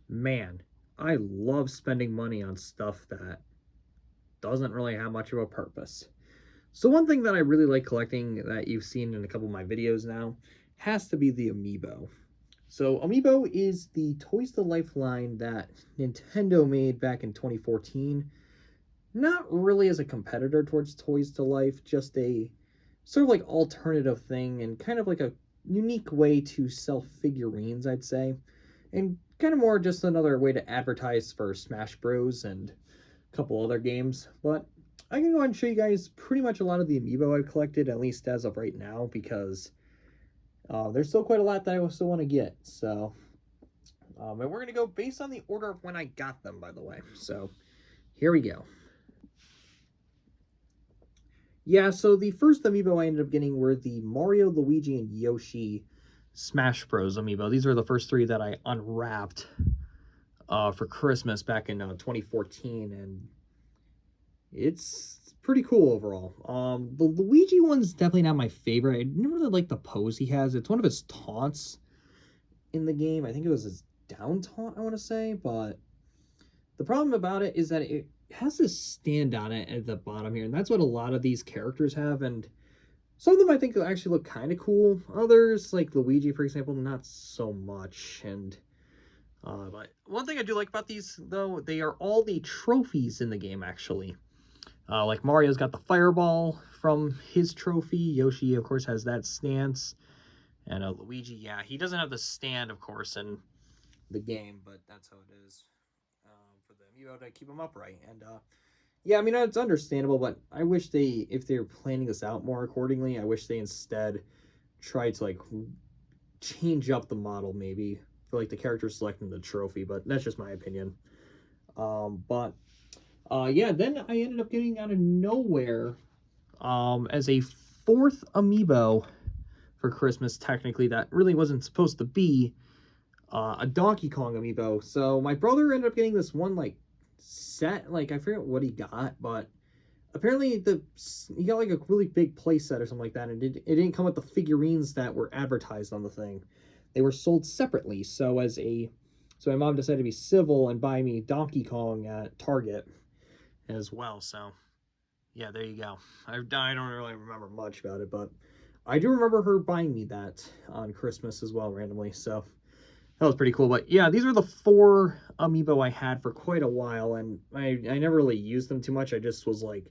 Man, I love spending money on stuff that doesn't really have much of a purpose. So one thing that I really like collecting that you've seen in a couple of my videos now has to be the amiibo. So amiibo is the Toys to Life line that Nintendo made back in 2014. Not really as a competitor towards Toys to Life, just a sort of like alternative thing and kind of like a unique way to sell figurines, I'd say. And kind of more just another way to advertise for Smash Bros. And a couple other games. But I can go ahead and show you guys pretty much a lot of the amiibo I've collected, at least as of right now, because there's still quite a lot that I still want to get. So, and we're going to go based on the order of when I got them, by the way. So, here we go. Yeah, so the first amiibo I ended up getting were the Mario, Luigi, and Yoshi Smash Bros. Amiibo. These were the first three that I unwrapped for Christmas back in 2014, and it's pretty cool overall. The Luigi one's definitely not my favorite. I didn't really like the pose he has. It's one of his taunts in the game. I think it was his down taunt, I want to say, but the problem about it is that it has this stand on it at the bottom here, and that's what a lot of these characters have, and some of them I think actually look kind of cool. Others, like Luigi, for example, not so much. And but one thing I do like about these, though, they are all the trophies in the game, actually. Like Mario's got the fireball from his trophy. Yoshi, of course, has that stance. And Luigi, yeah, he doesn't have the stand, of course, in the game, but that's how it is for the amiibo to keep him upright. And yeah, I mean, it's understandable, but I wish they, if they're planning this out more accordingly, I wish they instead tried to like change up the model maybe for like the character selecting the trophy, but that's just my opinion. But yeah, then I ended up getting out of nowhere as a fourth amiibo for Christmas, technically, that really wasn't supposed to be a Donkey Kong amiibo. So my brother ended up getting this one like set, like I forget what he got, but apparently he got like a really big play set or something like that, and it didn't come with the figurines that were advertised on the thing. They were sold separately. So my mom decided to be civil and buy me Donkey Kong at Target as well. So yeah, there you go. I don't really remember much about it, but I do remember her buying me that on Christmas as well, randomly. So that was pretty cool. But yeah, these were the four amiibo I had for quite a while, and I never really used them too much. I just was like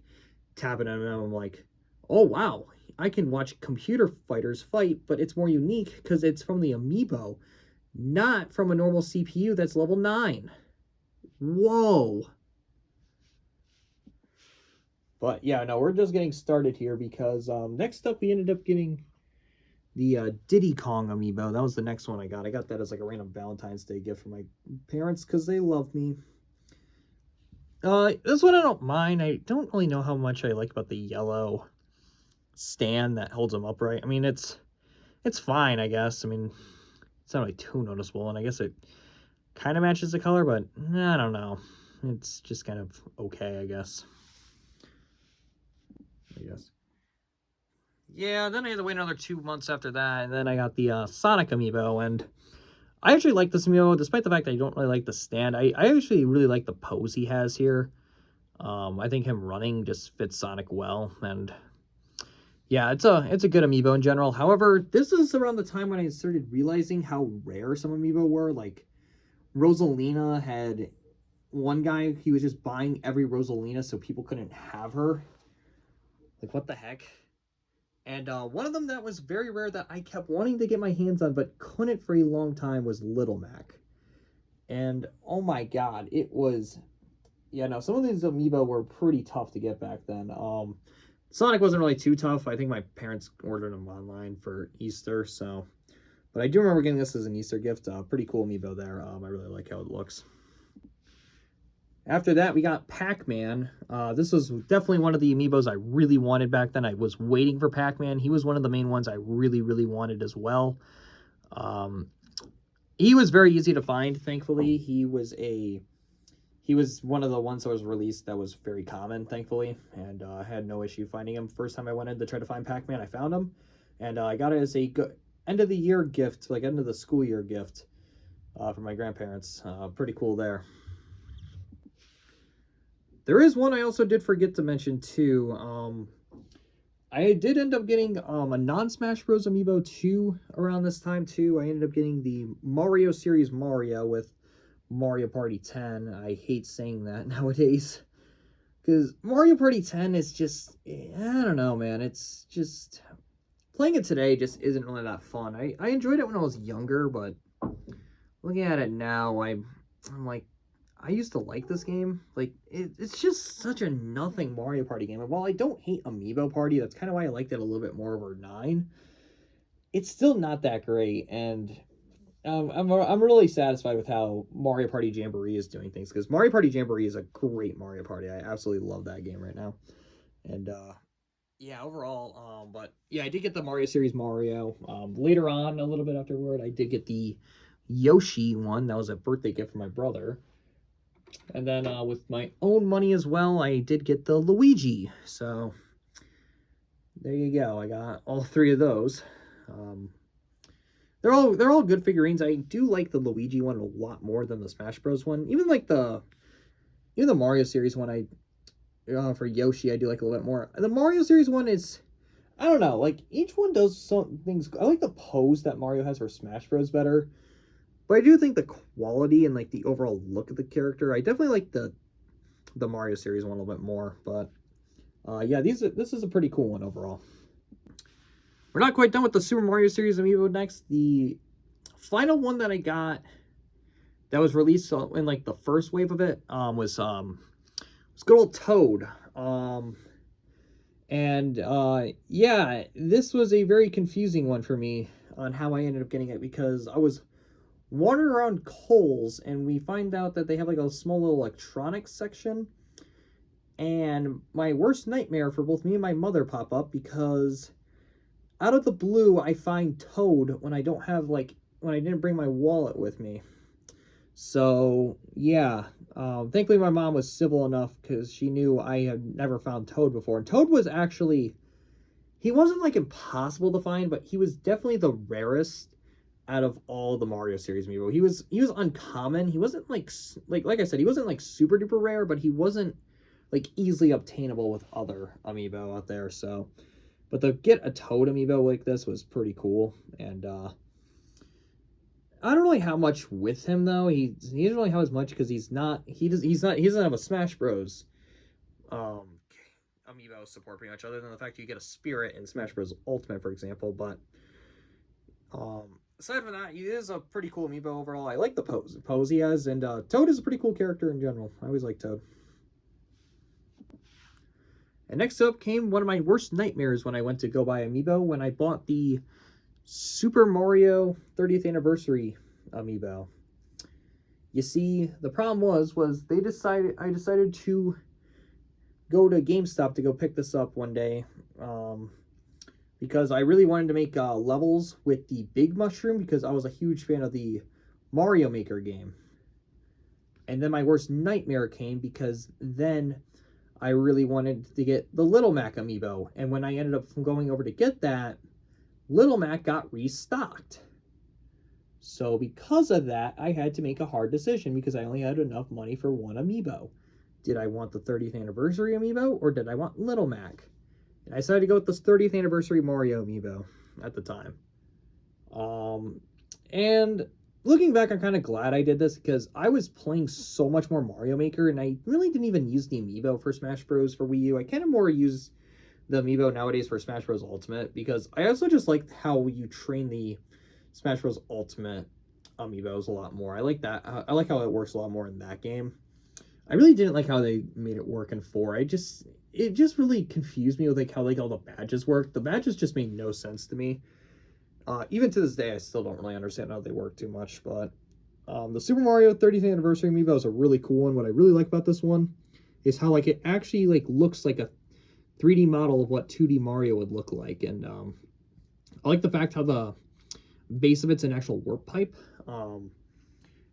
tapping on them. I'm like, oh wow, I can watch computer fighters fight, but it's more unique because it's from the amiibo, not from a normal CPU that's level 9. Whoa. But yeah, no, we're just getting started here because next up we ended up getting the Diddy Kong amiibo. That was the next one I got. I got that as like a random Valentine's Day gift from my parents because they love me. This one I don't mind. I don't really know how much I like about the yellow stand that holds them upright. I mean, it's fine, I guess. I mean, it's not really too noticeable, and I guess it kind of matches the color, but I don't know. It's just kind of okay, I guess. Yeah, then I had to wait another 2 months after that, and then I got the Sonic amiibo, and I actually like this amiibo, despite the fact that I don't really like the stand. I actually really like the pose he has here. I think him running just fits Sonic well, and yeah, it's a good amiibo in general. However, this is around the time when I started realizing how rare some amiibo were. Like, Rosalina had one guy, he was just buying every Rosalina so people couldn't have her. Like, what the heck? And one of them that was very rare that I kept wanting to get my hands on but couldn't for a long time was Little Mac. And oh my god, it was, yeah, no, some of these amiibo were pretty tough to get back then. Sonic wasn't really too tough. I think my parents ordered them online for Easter, so. But I do remember getting this as an Easter gift. Pretty cool amiibo there. I really like how it looks. After that, we got Pac-Man. This was definitely one of the amiibos I really wanted back then. I was waiting for Pac-Man. He was one of the main ones I really, really wanted as well. He was very easy to find, thankfully. He was one of the ones that was released that was very common, thankfully, and I had no issue finding him. First time I went in to try to find Pac-Man, I found him, and I got it as a end of the year gift, like end of the school year gift, from my grandparents. Pretty cool there. There is one I also did forget to mention too. I did end up getting a non-Smash Bros. Amiibo too around this time too. I ended up getting the Mario series Mario with Mario Party 10. I hate saying that nowadays. Because Mario Party 10 is just, I don't know, man. It's just, playing it today just isn't really that fun. I enjoyed it when I was younger, but looking at it now, I'm like, I used to like this game. Like, it's just such a nothing Mario Party game. And while I don't hate Amiibo Party, that's kind of why I liked it a little bit more over 9. It's still not that great, and I'm really satisfied with how Mario Party Jamboree is doing things, because Mario Party Jamboree is a great Mario Party. I absolutely love that game right now, and yeah, overall, but yeah, I did get the Mario series Mario. Later on, a little bit afterward, I did get the Yoshi one. That was a birthday gift from my brother. And then with my own money as well, I did get the Luigi. So there you go. I got all 3 of those. They're all good figurines. I do like the Luigi one a lot more than the Smash Bros one. Even the Mario series one, for Yoshi, I do like a little bit more. The Mario series one is, I don't know, like each one does some things. I like the pose that Mario has for Smash Bros better, but I do think the quality and like the overall look of the character, I definitely like the Mario series one a little bit more. But yeah, this is a pretty cool one overall. We're not quite done with the Super Mario series amiibo next. The final one that I got that was released in like the first wave of it was good old Toad. And yeah, this was a very confusing one for me on how I ended up getting it, because I was wandering around Kohl's and we find out that they have like a small little electronics section, and my worst nightmare for both me and my mother pop up, because out of the blue I find Toad when I didn't bring my wallet with me. So yeah, thankfully my mom was civil enough, because she knew I had never found Toad before. And Toad was actually, he wasn't like impossible to find, but he was definitely the rarest out of all the Mario series amiibo. He was uncommon. He wasn't like I said, he wasn't like super duper rare, but he wasn't like easily obtainable with other amiibo out there. So, but to get a Toad amiibo like this was pretty cool. And I don't really have much with him though. He doesn't really have as much, because he doesn't have a Smash Bros. Amiibo support pretty much, other than the fact you get a Spirit in Smash Bros. Ultimate, for example. But aside from that, he is a pretty cool amiibo overall. I like the pose he has, and Toad is a pretty cool character in general. I always like Toad. And next up came one of my worst nightmares when I went to go buy amiibo, when I bought the Super Mario 30th Anniversary amiibo. You see, the problem was I decided to go to GameStop to go pick this up one day, because I really wanted to make levels with the Big Mushroom, because I was a huge fan of the Mario Maker game. And then my worst nightmare came, because then I really wanted to get the Little Mac amiibo, and when I ended up going over to get that, Little Mac got restocked. So because of that, I had to make a hard decision, because I only had enough money for one amiibo. Did I want the 30th Anniversary amiibo, or did I want Little Mac? And I decided to go with this 30th Anniversary Mario amiibo at the time. And looking back, I'm kind of glad I did this, because I was playing so much more Mario Maker, and I really didn't even use the amiibo for Smash Bros. For Wii U. I kind of more use the amiibo nowadays for Smash Bros. Ultimate, because I also just like how you train the Smash Bros. Ultimate amiibos a lot more. I like that. I like how it works a lot more in that game. I really didn't like how they made it work in 4. It just really confused me with like how like all the badges work. The badges just made no sense to me. Even to this day, I still don't really understand how they work too much. But the Super Mario 30th Anniversary amiibo is a really cool one. What I really like about this one is how like it actually like looks like a 3D model of what 2D Mario would look like. And I like the fact how the base of it's an actual warp pipe.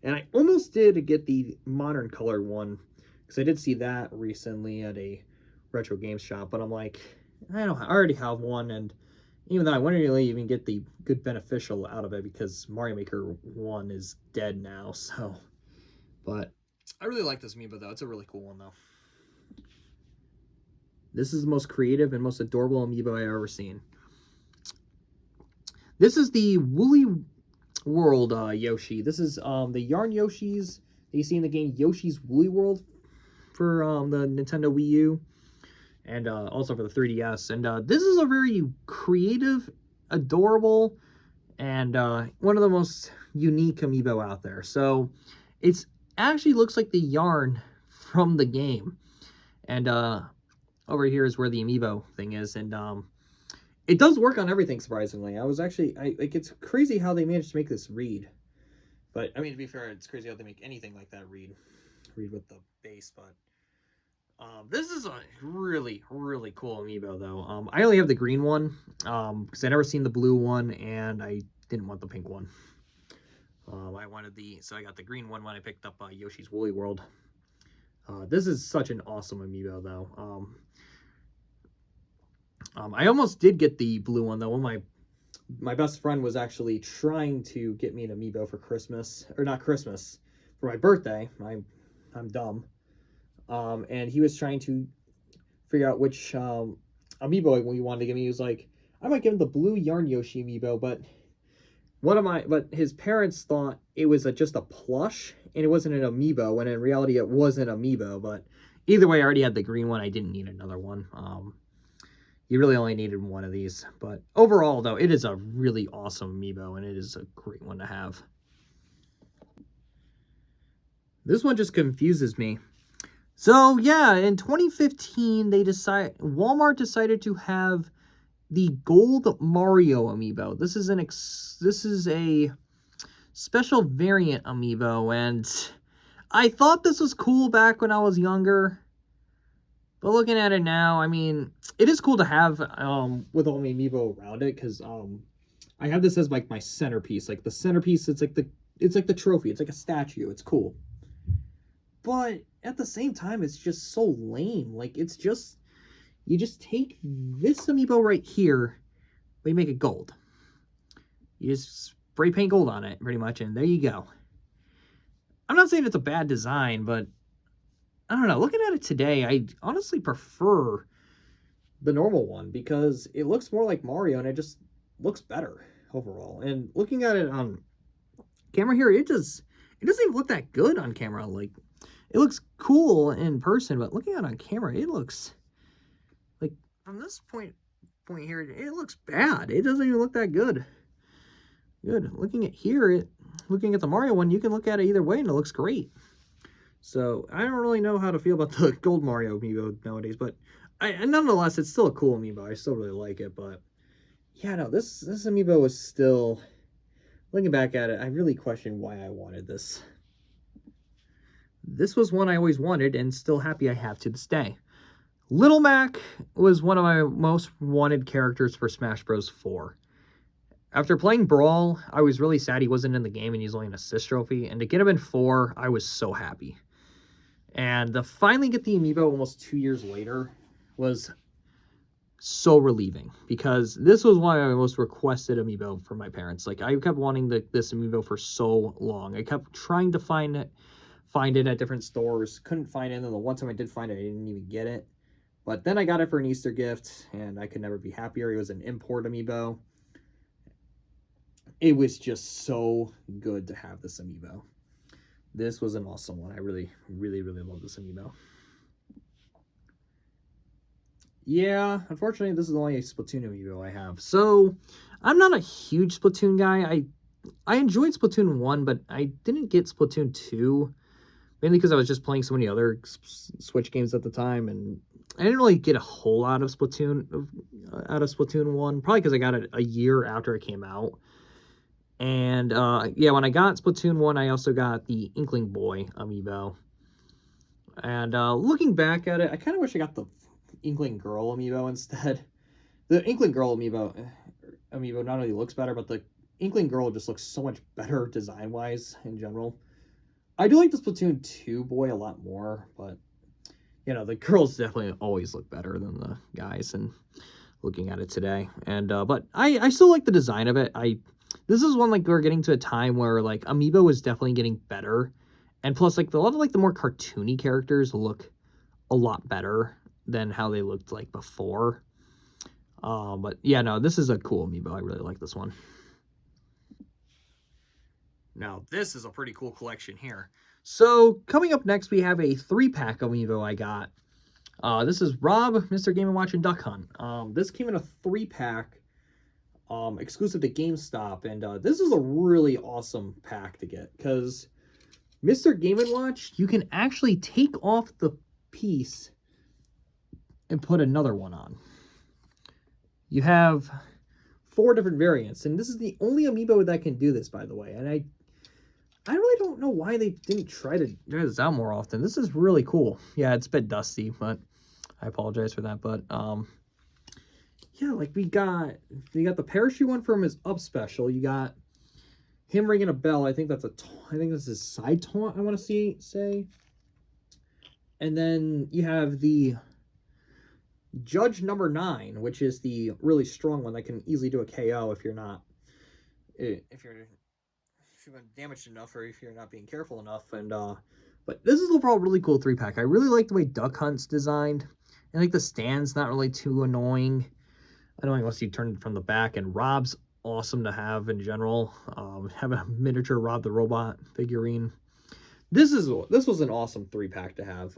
And I almost did get the modern color one, because I did see that recently at a retro games shop, but I'm like, I already have one, and Even though I wouldn't really even get the good beneficial out of it because Mario Maker 1 is dead now, so. But I really like this amiibo, though. It's a really cool one, though. This is the most creative and most adorable amiibo I've ever seen. This is the Woolly World Yoshi. This is the Yarn Yoshis that you see in the game Yoshi's Woolly World for the Nintendo Wii U. And also for the 3DS. And this is a very creative, adorable, and one of the most unique amiibo out there. So it's actually looks like the yarn from the game. And over here is where the amiibo thing is. And it does work on everything, surprisingly. Like, it's crazy how they managed to make this read. But, I mean, to be fair, it's crazy how they make anything like that read with the base, but this is a really, really cool amiibo, though. I only have the green one, because I never seen the blue one, and I didn't want the pink one. So I got the green one when I picked up Yoshi's Woolly World. This is such an awesome amiibo, though. I almost did get the blue one, though. When my best friend was actually trying to get me an amiibo for Christmas, or not Christmas, for my birthday. I'm dumb. And he was trying to figure out which amiibo he wanted to give me. He was like, I might give him the blue Yarn Yoshi amiibo, but his parents thought it was just a plush, and it wasn't an amiibo, when in reality it was an amiibo. But either way, I already had the green one. I didn't need another one. You really only needed one of these. But overall, though, it is a really awesome amiibo, and it is a great one to have. This one just confuses me. So, yeah, in 2015, Walmart decided to have the Gold Mario amiibo. This is a special variant amiibo, and I thought this was cool back when I was younger. But looking at it now, I mean, it is cool to have with all my amiibo around it, because I have this as like my centerpiece. Like the centerpiece, it's like the trophy. It's like a statue. It's cool. But at the same time, it's just so lame. Like, you just take this amiibo right here, but you make it gold. You just spray paint gold on it, pretty much, and there you go. I'm not saying it's a bad design, but I don't know. Looking at it today, I honestly prefer the normal one, because it looks more like Mario, and it just looks better overall. And looking at it on camera here, it doesn't even look that good on camera. Like, it looks cool in person, but looking at it on camera, it looks like, from this point here, it looks bad. It doesn't even look that good. Looking at the Mario one, you can look at it either way, and it looks great. So I don't really know how to feel about the Gold Mario amiibo nowadays, but nonetheless, it's still a cool amiibo. I still really like it, but yeah, no, this amiibo was still, looking back at it, I really question why I wanted this. This was one I always wanted, and still happy I have to this day. Little Mac was one of my most wanted characters for Smash Bros. 4. After playing Brawl, I was really sad he wasn't in the game and he's only an assist trophy. And to get him in 4, I was so happy. And to finally get the amiibo almost 2 years later was so relieving, because this was one of my most requested amiibo from my parents. Like, I kept wanting this amiibo for so long. I kept trying to find it at different stores, couldn't find it, and then the one time I did find it, I didn't even get it. But then I got it for an Easter gift, and I could never be happier. It was an import amiibo. It was just so good to have this amiibo. This was an awesome one. I really, really, really love this amiibo. Yeah, unfortunately, this is only a Splatoon amiibo I have. So, I'm not a huge Splatoon guy. I enjoyed Splatoon 1, but I didn't get Splatoon 2. Mainly because I was just playing so many other Switch games at the time, and I didn't really get a whole lot of Splatoon out of Splatoon 1. Probably because I got it a year after it came out. And yeah, when I got Splatoon 1, I also got the Inkling Boy amiibo. And looking back at it, I kind of wish I got the Inkling Girl amiibo instead. The Inkling Girl amiibo not only looks better, but the Inkling Girl just looks so much better design-wise in general. I do like the Splatoon 2 boy a lot more, but, you know, the girls definitely always look better than the guys. And looking at it today. And but I still like the design of it. This is one like we're getting to a time where like amiibo is definitely getting better, and plus like a lot of like the more cartoony characters look a lot better than how they looked like before. But yeah, no, this is a cool amiibo. I really like this one. Now, this is a pretty cool collection here. So, coming up next, we have a 3-pack amiibo I got. This is Rob, Mr. Game & Watch, and Duck Hunt. This came in a 3-pack, exclusive to GameStop, and this is a really awesome pack to get, because Mr. Game & Watch, you can actually take off the piece and put another one on. You have 4 different variants, and this is the only amiibo that can do this, by the way, and I really don't know why they didn't try to try this out more often. This is really cool. Yeah, it's a bit dusty, but I apologize for that. But yeah, like we got the parachute one from his up special. You got him ringing a bell. I think that's his side taunt. I want to say. And then you have the Judge number 9, which is the really strong one that can easily do a KO if you're damaged enough or if you're not being careful enough. And but this is overall a really cool 3-pack. I really like the way Duck Hunt's designed. And like the stand's not really too annoying unless you turn it from the back. And Rob's awesome to have in general. Have a miniature Rob the Robot figurine. This was an awesome 3-pack to have.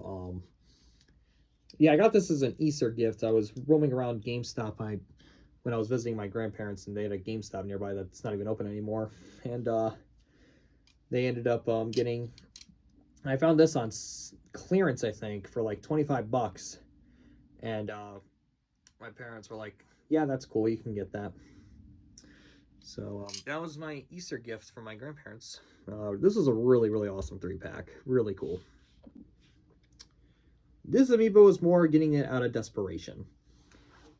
Yeah, I got this as an Easter gift. I was roaming around GameStop when I was visiting my grandparents, and they had a GameStop nearby that's not even open anymore. And they ended up getting... I found this on clearance, I think, for like 25 bucks. And my parents were like, yeah, that's cool. You can get that. So that was my Easter gift from my grandparents. This was a really, really awesome 3-pack. Really cool. This amiibo was more getting it out of desperation.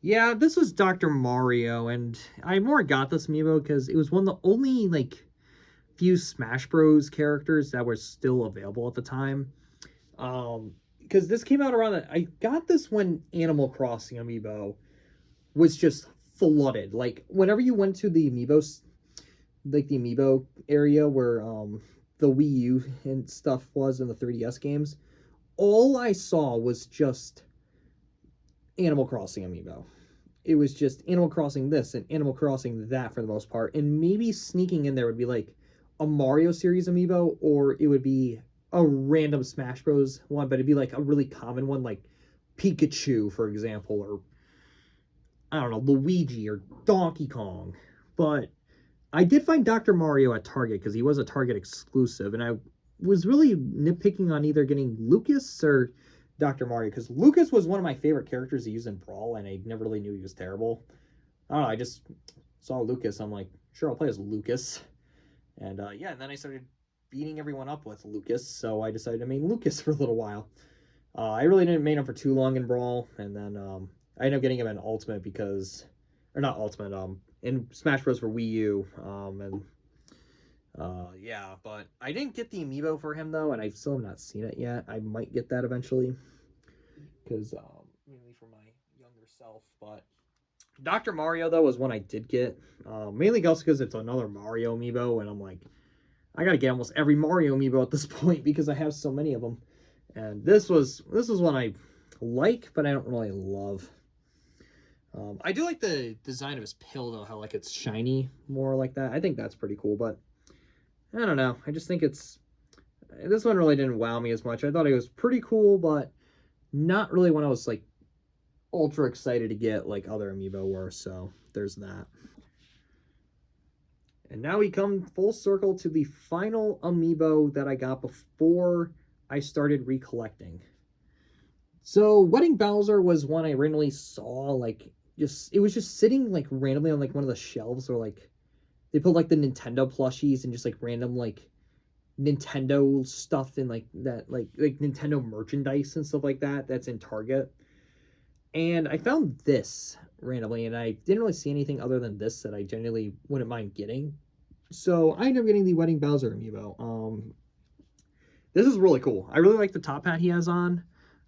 Yeah, this was Dr. Mario, and I more got this amiibo because it was one of the only, like, few Smash Bros. Characters that were still available at the time. Because this came out around... I got this when Animal Crossing amiibo was just flooded. Like, whenever you went to the amiibos, like the amiibo area where the Wii U and stuff was in the 3DS games, all I saw was just Animal Crossing amiibo. It was just Animal Crossing this and Animal Crossing that for the most part. And maybe sneaking in there would be like a Mario series amiibo, or it would be a random Smash Bros. One, but it'd be like a really common one like Pikachu, for example, or I don't know, Luigi or Donkey Kong. But I did find Dr. Mario at Target because he was a Target exclusive, and I was really nitpicking on either getting Lucas or Dr. Mario, because Lucas was one of my favorite characters to use in Brawl, and I never really knew he was terrible. I don't know, I just saw Lucas, I'm like, sure, I'll play as Lucas. And yeah, and then I started beating everyone up with Lucas, so I decided to main Lucas for a little while. I really didn't main him for too long in Brawl, and then I ended up getting him in Ultimate because... Or not Ultimate, in Smash Bros. For Wii U, yeah, but I didn't get the amiibo for him, though, and I still have not seen it yet. I might get that eventually, because, mainly for my younger self, but Dr. Mario, though, was one I did get, mainly also because it's another Mario amiibo, and I'm like, I gotta get almost every Mario amiibo at this point, because I have so many of them, and this was one I like, but I don't really love. I do like the design of his pill, though, how, like, it's shiny, more like that. I think that's pretty cool, but I don't know. I just think this one really didn't wow me as much. I thought it was pretty cool, but not really when I was, like, ultra excited to get, like, other amiibo were, so there's that. And now we come full circle to the final amiibo that I got before I started recollecting. So, Wedding Bowser was one I randomly saw, like, it was just sitting, like, randomly on, like, one of the shelves, or, like, they put, like, the Nintendo plushies and just, like, random, like, Nintendo stuff and, like, that, like Nintendo merchandise and stuff like that that's in Target. And I found this randomly, and I didn't really see anything other than this that I genuinely wouldn't mind getting. So, I ended up getting the Wedding Bowser amiibo. This is really cool. I really like the top hat he has on.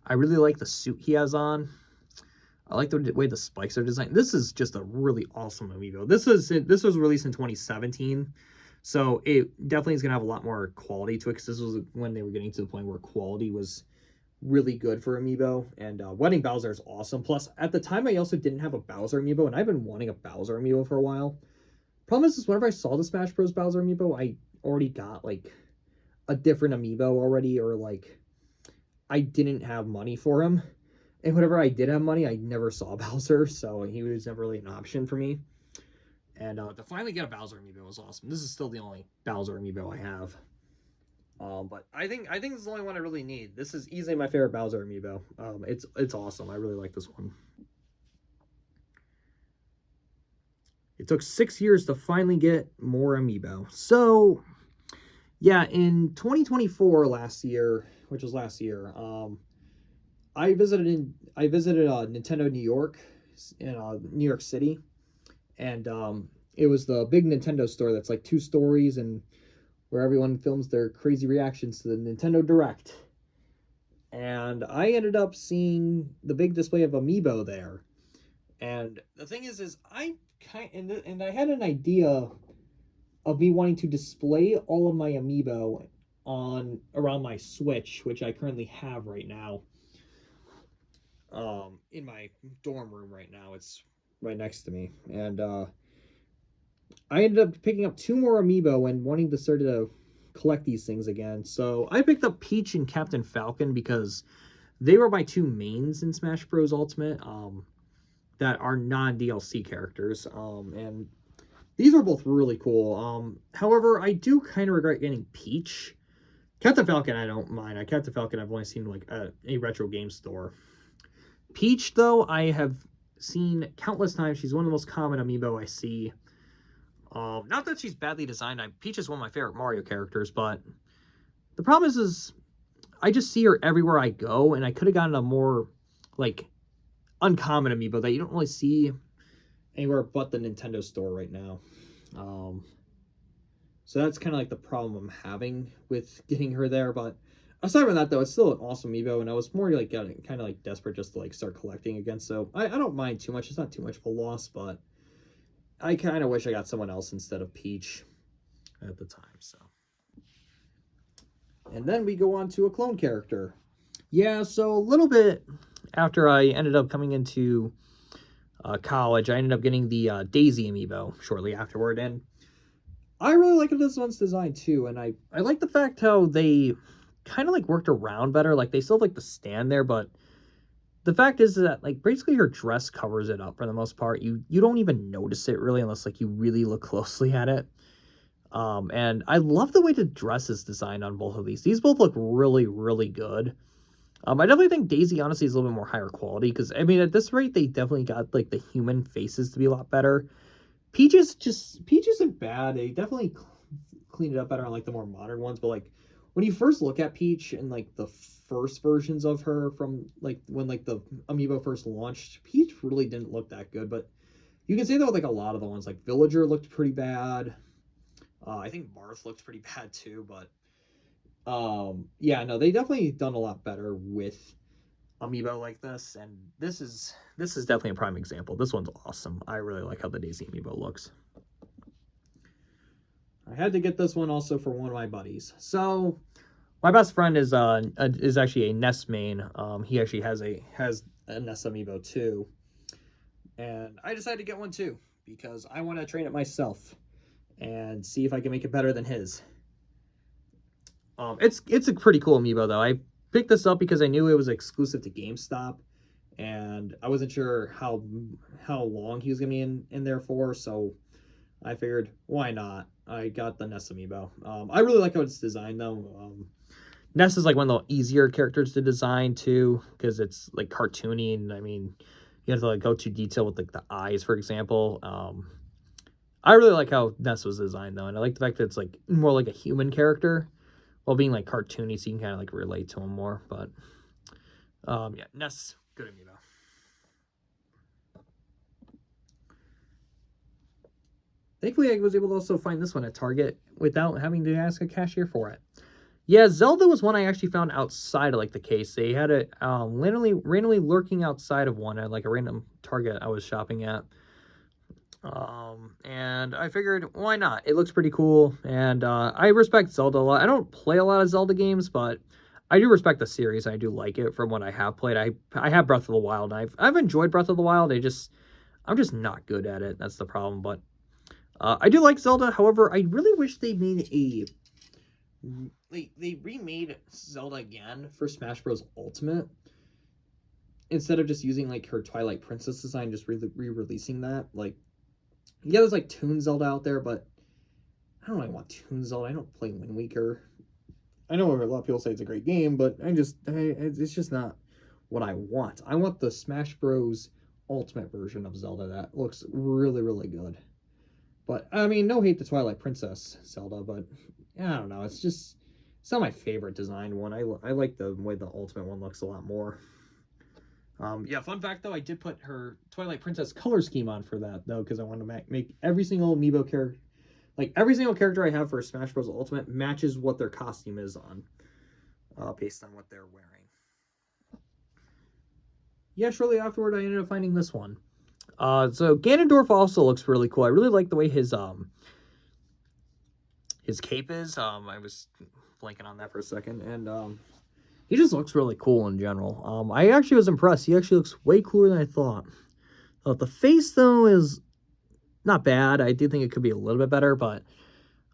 I really like the suit he has on. I like the way the spikes are designed. This is just a really awesome amiibo. This was released in 2017, so it definitely is gonna have a lot more quality to it, because this was when they were getting to the point where quality was really good for amiibo. And Wedding Bowser is awesome. Plus, at the time, I also didn't have a Bowser amiibo, and I've been wanting a Bowser amiibo for a while. Problem is whenever I saw the Smash Bros. Bowser amiibo, I already got like a different amiibo already, or like I didn't have money for him. And whenever I did have money, I never saw Bowser, so he was never really an option for me. And to finally get a Bowser amiibo was awesome. This is still the only Bowser amiibo I have. But I think this is the only one I really need. This is easily my favorite Bowser amiibo. It's awesome. I really like this one. It took 6 years to finally get more amiibo. So yeah, in 2024 last year, which was last year, I visited Nintendo New York in New York City, and it was the big Nintendo store that's like 2 stories, and where everyone films their crazy reactions to the Nintendo Direct. And I ended up seeing the big display of amiibo there. And the thing is I and I had an idea of me wanting to display all of my amiibo on around my Switch, which I currently have right now. In my dorm room right now. It's right next to me. And I ended up picking up 2 more amiibo and wanting to start to collect these things again. So I picked up Peach and Captain Falcon because they were my 2 mains in Smash Bros. Ultimate, that are non-DLC characters. And these were both really cool. However, I do kind of regret getting Peach. Captain Falcon, I don't mind. Captain Falcon, I've only seen like a retro game store. Peach, though, I have seen countless times. She's one of the most common amiibo I see. Not that she's badly designed. Peach is one of my favorite Mario characters, but the problem is I just see her everywhere I go, and I could have gotten a more, like, uncommon amiibo that you don't really see anywhere but the Nintendo store right now. So that's kind of like the problem I'm having with getting her there, but aside from that, though, it's still an awesome amiibo, and I was more like getting kind of like desperate just to like start collecting again. So I don't mind too much. It's not too much of a loss, but I kind of wish I got someone else instead of Peach at the time. So, and then we go on to a clone character. Yeah, so a little bit after I ended up coming into college, I ended up getting the Daisy amiibo shortly afterward, and I really like this one's design too. And I like the fact how they kind of like worked around better. Like they still have like the stand there, but the fact is that like basically her dress covers it up for the most part. You don't even notice it really unless like you really look closely at it. And I love the way the dress is designed on both of these. These both look really, really good. I definitely think Daisy honestly is a little bit more higher quality because I mean at this rate they definitely got like the human faces to be a lot better. Peach isn't bad. They definitely cleaned it up better on like the more modern ones, but like when you first look at Peach and like the first versions of her from like when like the amiibo first launched, Peach really didn't look that good. But you can say that with like a lot of the ones. Like Villager looked pretty bad. I think Marth looked pretty bad too. But yeah, no, they definitely done a lot better with amiibo like this, and this is definitely a prime example. This one's awesome. I really like how the Daisy amiibo looks. I had to get this one also for one of my buddies. So my best friend is actually a Ness main. He actually has a Ness amiibo too, and I decided to get one too because I want to train it myself and see if I can make it better than his. It's a pretty cool amiibo though. I picked this up because I knew it was exclusive to GameStop, and I wasn't sure how long he was gonna be in there for, so I figured why not. I got the Ness amiibo. I really like how it's designed though. Ness is like one of the easier characters to design too, because it's like cartoony, and I mean, you have to like go to detail with like the eyes, for example. I really like how Ness was designed though, and I like the fact that it's like more like a human character while being like cartoony, so you can kind of like relate to him more. But yeah, Ness, good amiibo. Thankfully, I was able to also find this one at Target without having to ask a cashier for it. Yeah, Zelda was one I actually found outside of like the case. They had it randomly lurking outside of one at like a random Target I was shopping at. And I figured, why not? It looks pretty cool, and I respect Zelda a lot. I don't play a lot of Zelda games, but I do respect the series. I do like it from what I have played. I have Breath of the Wild. And I've enjoyed Breath of the Wild. I'm just not good at it. That's the problem. But I do like Zelda. However, I really wish they made they remade Zelda again for Smash Bros. Ultimate instead of just using like her Twilight Princess design, just re-releasing that. Like, yeah, there's like Toon Zelda out there, but I don't really want Toon Zelda. I don't play Wind Waker. I know a lot of people say it's a great game, but it's just not what I want. I want the Smash Bros. Ultimate version of Zelda that looks really, really good. But I mean, no hate to Twilight Princess Zelda, but yeah, I don't know. It's not my favorite designed one. I like the way the Ultimate one looks a lot more. Yeah, fun fact though, I did put her Twilight Princess color scheme on for that though, because I want to make every single amiibo character, like every single character I have for Smash Bros. Ultimate matches what their costume is on, based on what they're wearing. Yeah, shortly afterward, I ended up finding this one. So Ganondorf also looks really cool. I really like the way his cape is. I was blanking on that for a second, and he just looks really cool in general. I actually was impressed. He actually looks way cooler than I thought. The face though is not bad. I do think it could be a little bit better, but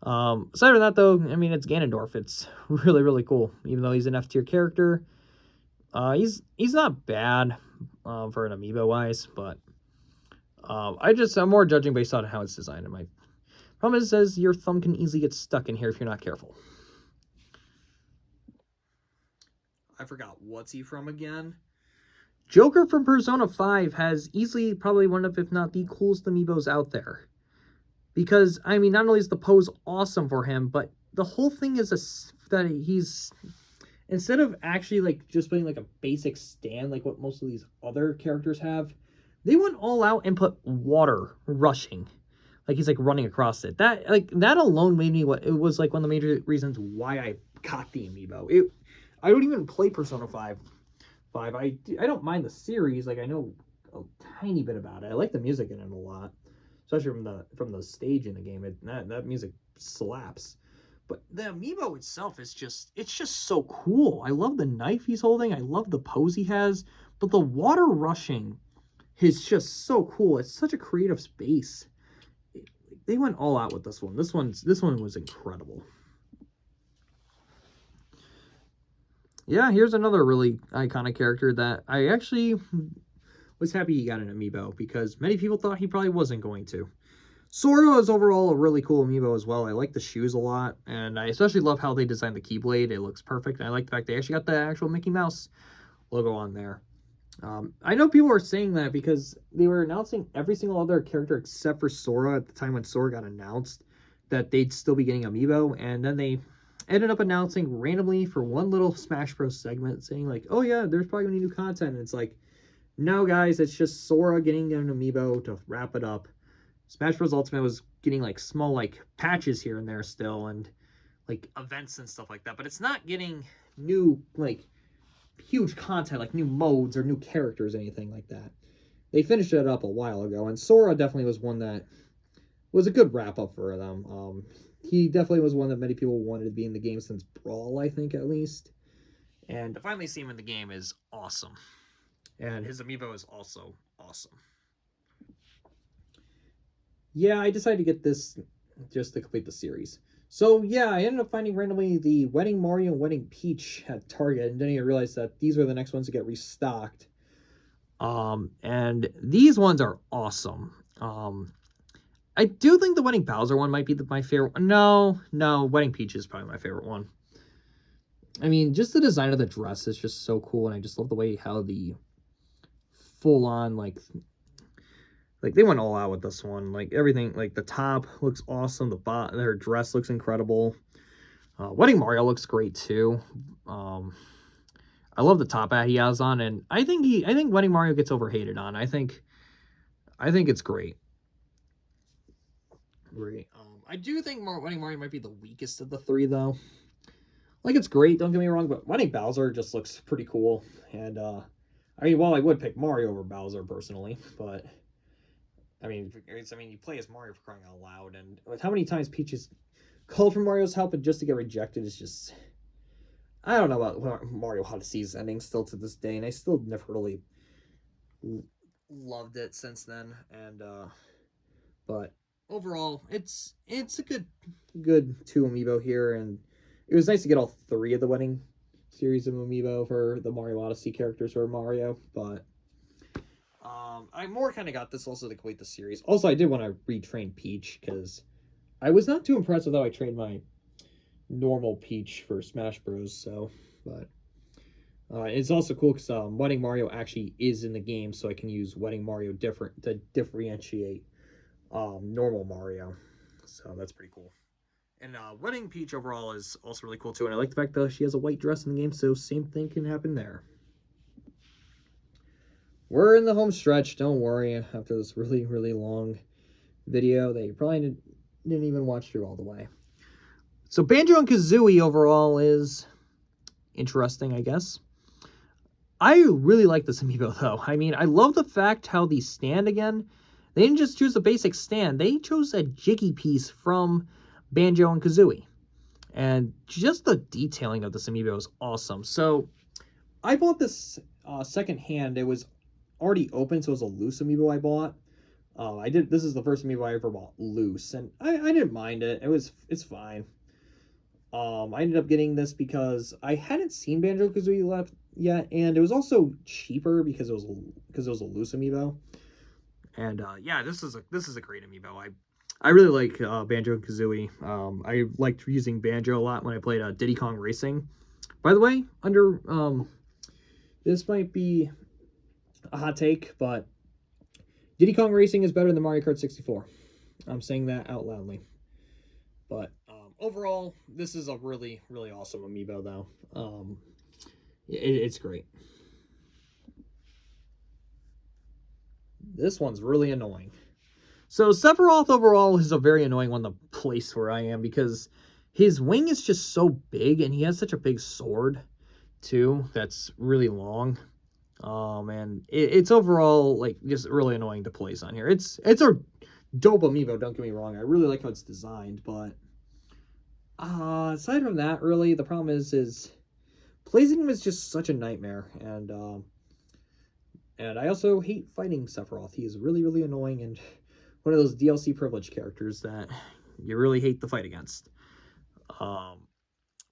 aside from that though, I mean it's Ganondorf. It's really really cool. Even though he's an F tier character, he's not bad for an amiibo wise, but I'm more judging based on how it's designed. And my problem is, it says your thumb can easily get stuck in here if you're not careful. I forgot what's he from again. Joker from Persona 5 has easily probably one of, if not the coolest amiibos out there. Because, I mean, not only is the pose awesome for him, but the whole thing is that he's, instead of actually like just putting like a basic stand like what most of these other characters have, they went all out and put water rushing. Like he's like running across it. That alone made me what it was like one of the major reasons why I got the amiibo. I don't even play Persona 5. I don't mind the series. Like I know a tiny bit about it. I like the music in it a lot, especially from the stage in the game. That music slaps. But the amiibo itself is it's just so cool. I love the knife he's holding. I love the pose he has. But the water rushing is just so cool. It's such a creative space. They went all out with this one. This one was incredible. Yeah, here's another really iconic character that I actually was happy he got an amiibo because many people thought he probably wasn't going to. Sora is overall a really cool amiibo as well. I like the shoes a lot, and I especially love how they designed the Keyblade. It looks perfect, and I like the fact they actually got the actual Mickey Mouse logo on there. I know people are saying that because they were announcing every single other character except for Sora at the time when Sora got announced that they'd still be getting amiibo, and then they ended up announcing randomly for one little Smash Bros segment saying like, oh yeah, there's probably gonna be new content, and it's like, no guys, it's just Sora getting an amiibo to wrap it up. Smash Bros. Ultimate was getting like small like patches here and there still, and like events and stuff like that, but it's not getting new like huge content like new modes or new characters, anything like that. They finished it up a while ago, and Sora definitely was one that was a good wrap up for them. He definitely was one that many people wanted to be in the game since Brawl, I think at least. And to finally see him in the game is awesome. And his amiibo is also awesome. Yeah, I decided to get this just to complete the series. So yeah, I ended up finding randomly the Wedding Mario and Wedding Peach at Target, and then I realized that these were the next ones to get restocked. And these ones are awesome. I do think the Wedding Bowser one might be my favorite. No, Wedding Peach is probably my favorite one. I mean, just the design of the dress is just so cool, and I just love the way how the full on like they went all out with this one. Like everything, like the top looks awesome. Their dress looks incredible. Wedding Mario looks great too. I love the top hat he has on, and I think Wedding Mario gets overhated on. I think it's great. Great. I do think Wedding Mario might be the weakest of the three though. Like, it's great, don't get me wrong, but Wedding Bowser just looks pretty cool. And, I mean, well, I would pick Mario over Bowser personally, but you play as Mario for crying out loud, and with how many times Peach has called for Mario's help and just to get rejected is just. I don't know about Mario Odyssey's ending still to this day, and I still never really loved it since then. And but overall, it's a good two amiibo here, and it was nice to get all three of the wedding series of amiibo for the Mario Odyssey characters for Mario. But I more kind of got this also to complete the series. Also, I did want to retrain Peach because I was not too impressed with how I trained my normal Peach for Smash Bros. So, but it's also cool because Wedding Mario actually is in the game, so I can use Wedding Mario different to differentiate normal Mario. So that's pretty cool. And Wedding Peach overall is also really cool too, and I like the fact that she has a white dress in the game, so same thing can happen there. We're in the home stretch, don't worry, after this really, really long video that you probably didn't even watch through all the way. So Banjo and Kazooie overall is interesting, I guess. I really like this amiibo, though. I mean, I love the fact how these stand again. They didn't just choose a basic stand. They chose a jiggy piece from Banjo and Kazooie. And just the detailing of this amiibo is awesome. So, I bought this secondhand. It was already open, so it was a loose amiibo I bought. This is the first amiibo I ever bought loose, and I didn't mind it. It's fine. I ended up getting this because I hadn't seen Banjo-Kazooie left yet, and it was also cheaper because it was a loose amiibo. And yeah, this is a great amiibo. I really like Banjo-Kazooie. I liked using Banjo a lot when I played Diddy Kong Racing. By the way, this might be a hot take, but Diddy Kong Racing is better than Mario Kart 64. I'm saying that out loudly. But overall, this is a really, really awesome amiibo, though. It's great. This one's really annoying. So Sephiroth overall is a very annoying one to place where I am because his wing is just so big and he has such a big sword too that's really long. And it's overall like just really annoying to place on here. It's a dope amiibo, don't get me wrong. I really like how it's designed, but aside from that, really the problem is placing him is just such a nightmare, and I also hate fighting Sephiroth. He is really, really annoying and one of those DLC privilege characters that you really hate to fight against. But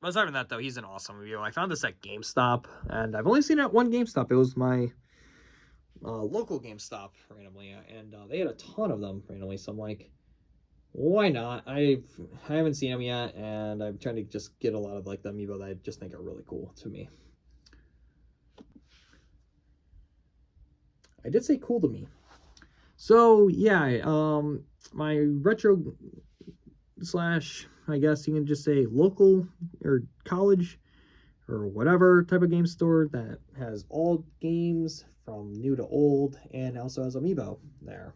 aside from that, though, he's an awesome review. I found this at GameStop, and I've only seen it at one GameStop. It was my local GameStop randomly, and they had a ton of them randomly. So I'm like, why not? I haven't seen them yet, and I'm trying to just get a lot of like the amiibo that I just think are really cool to me. I did say cool to me. So yeah, my retro slash, I guess you can just say local or college or whatever type of game store that has all games from new to old and also has amiibo there.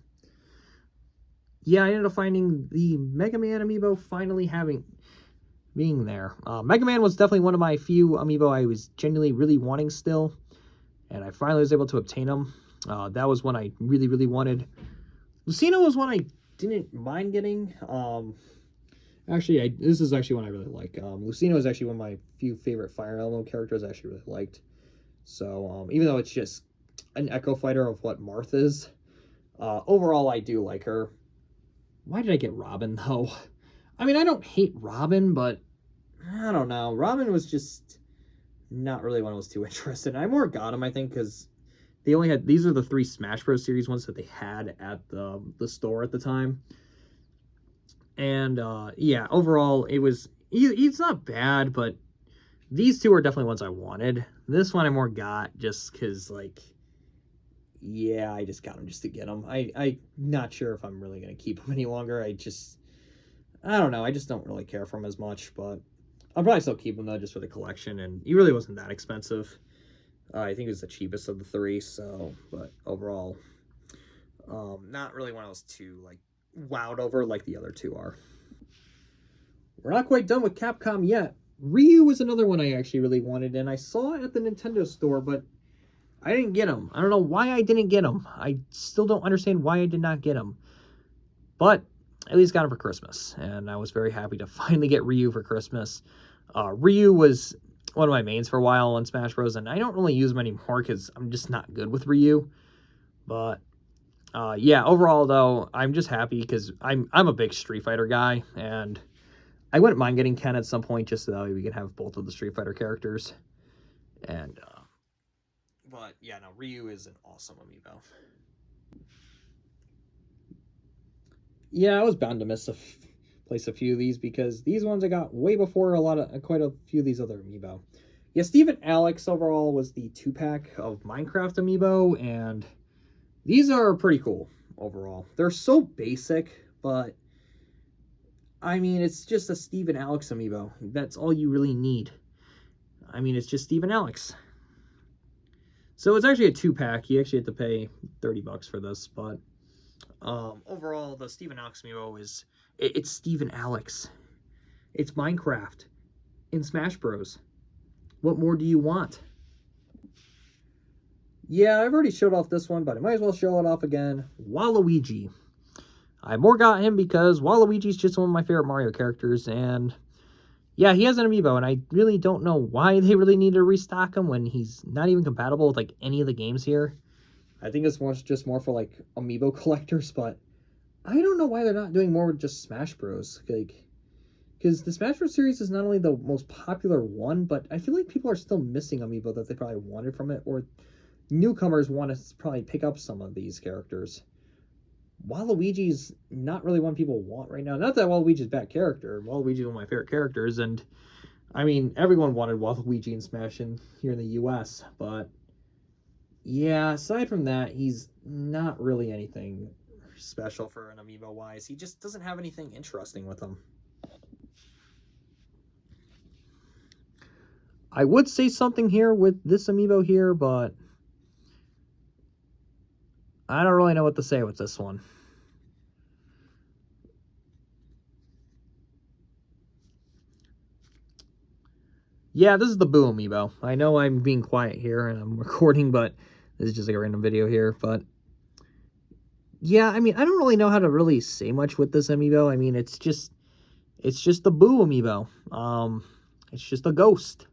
Yeah, I ended up finding the Mega Man amiibo finally being there. Mega Man was definitely one of my few amiibo I was genuinely really wanting still, and I finally was able to obtain them. That was one I really, really wanted. Lucino was one I didn't mind getting. Actually, this is actually one I really like. Lucino is actually one of my few favorite Fire Emblem characters I actually really liked. So, even though it's just an echo fighter of what Marth is, overall I do like her. Why did I get Robin, though? I mean, I don't hate Robin, but I don't know. Robin was just not really one I was too interested in. I more got him, I think, because they only had... These are the 3 Smash Bros. Series ones that they had at the store at the time. And, yeah, overall, it was... He's not bad, but these 2 are definitely ones I wanted. This one I more got just because, like... Yeah, I just got him just to get him. I'm not sure if I'm really going to keep him any longer. I don't know. I just don't really care for him as much, but I'll probably still keep him, though, just for the collection, and he really wasn't that expensive. I think it was the cheapest of the 3, so, but overall, not really one of those 2, like, wowed over like the other 2 are. We're not quite done with Capcom yet. Ryu was another one I actually really wanted, and I saw it at the Nintendo store, but I didn't get him. I don't know why I didn't get him. I still don't understand why I did not get him. But at least got him for Christmas, and I was very happy to finally get Ryu for Christmas. Ryu was one of my mains for a while on Smash Bros, and I don't really use him anymore because I'm just not good with Ryu. But yeah, overall though, I'm just happy because I'm a big Street Fighter guy, and I wouldn't mind getting Ken at some point just so that way we can have both of the Street Fighter characters. And but yeah, no, Ryu is an awesome amiibo. Yeah, I was bound to place a few of these because these ones I got way before quite a few of these other amiibo. Yeah, Steven Alex overall was the 2-pack of Minecraft amiibo, and these are pretty cool overall. They're so basic, but I mean, it's just a Steven Alex amiibo. That's all you really need. I mean, it's just Steven Alex. So it's actually a 2-pack. You actually have to pay 30 bucks for this, but overall, the Steven Alex amiibo is it's Steven Alex. It's Minecraft in Smash Bros. What more do you want? Yeah, I've already showed off this one, but I might as well show it off again. Waluigi. I more got him because Waluigi's just one of my favorite Mario characters, and yeah, he has an amiibo, and I really don't know why they really need to restock him when he's not even compatible with like any of the games here. I think it's just more for like amiibo collectors, but I don't know why they're not doing more with just Smash Bros. Like, because the Smash Bros. Series is not only the most popular one, but I feel like people are still missing amiibo that they probably wanted from it, or newcomers want to probably pick up some of these characters. Waluigi's not really one people want right now. Not that Waluigi's a bad character. Waluigi's one of my favorite characters, and I mean, everyone wanted Waluigi in Smash here in the US, but yeah, aside from that, he's not really anything special for an amiibo-wise. He just doesn't have anything interesting with him. I would say something here with this amiibo here, but I don't really know what to say with this one. Yeah, this is the Boo amiibo. I know I'm being quiet here and I'm recording, but this is just like a random video here. But yeah, I mean, I don't really know how to really say much with this amiibo. I mean, it's just the Boo amiibo. It's just a ghost.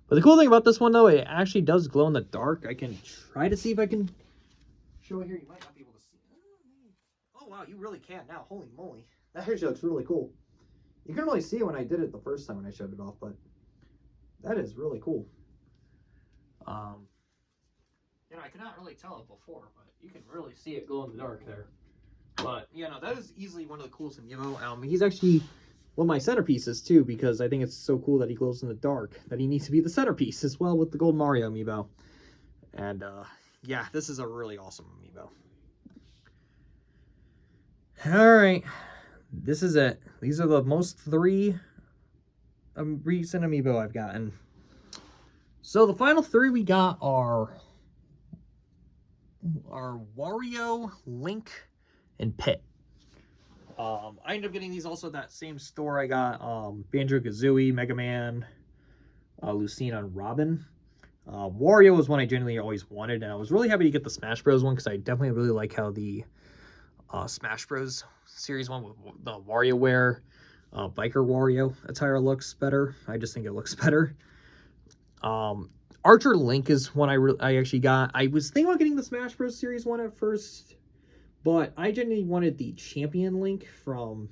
But the cool thing about this one, though, it actually does glow in the dark. I can try to see if I can show it here. You might not be able to see. Oh, wow, you really can now. Holy moly. That actually looks really cool. You couldn't really see it when I did it the first time when I showed it off, but that is really cool. You know, I could not really tell it before, but you can really see it glow in the dark there. But, yeah, no, that is easily one of the coolest amiibo. He's actually one of my centerpieces, too, because I think it's so cool that he glows in the dark, that he needs to be the centerpiece as well with the Gold Mario amiibo. And, yeah, this is a really awesome amiibo. Alright, this is it. These are the most 3 recent amiibo I've gotten. So the final 3 we got are Wario, Link, and Pit. I ended up getting these also at that same store. I got Banjo-Kazooie, Mega Man, Lucina, and Robin. Wario was one I genuinely always wanted, and I was really happy to get the Smash Bros. One because I definitely really like how the Smash Bros. Series one with the WarioWare Biker Wario attire looks better. I just think it looks better. Archer Link is one I actually got. I was thinking about getting the Smash Bros. Series one at first, but I genuinely wanted the Champion Link from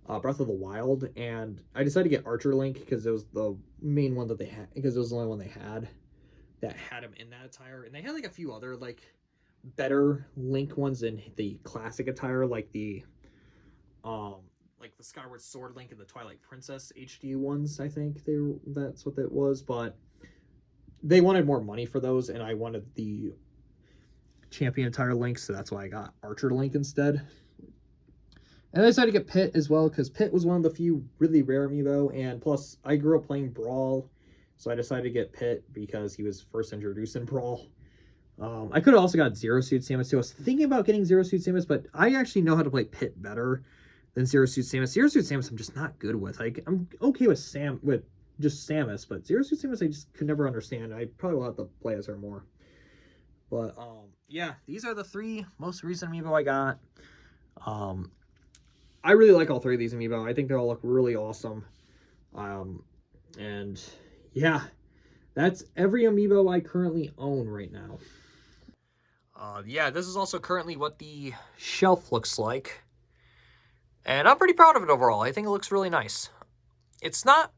Breath of the Wild, and I decided to get Archer Link because it was the main one that they had, because it was the only one they had that had him in that attire, and they had like a few other like better Link ones in the classic attire, like the Skyward Sword Link and the Twilight Princess HD ones. I think that's what that was, but they wanted more money for those, and I wanted the Champion attire Link, so that's why I got Archer Link instead. And I decided to get Pit as well, because Pit was one of the few really rare amiibo, and plus, I grew up playing Brawl, so I decided to get Pit because he was first introduced in Brawl. I could have also got Zero Suit Samus too. I was thinking about getting Zero Suit Samus, but I actually know how to play Pit better than Zero Suit Samus. Zero Suit Samus I'm just not good with. I'm okay with just Samus, but Zero Suit Samus I just could never understand. I probably will have to play as her more. But yeah, these are the 3 most recent amiibo I got. I really like all 3 of these amiibo. I think they all look really awesome. And yeah, that's every amiibo I currently own right now. Yeah, this is also currently what the shelf looks like. And I'm pretty proud of it overall. I think it looks really nice. It's not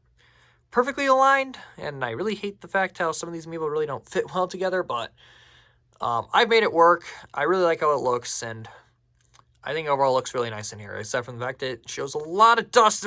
perfectly aligned, and I really hate the fact how some of these amiibo really don't fit well together, but I've made it work. I really like how it looks, and I think overall it looks really nice in here, except for the fact that it shows a lot of dust.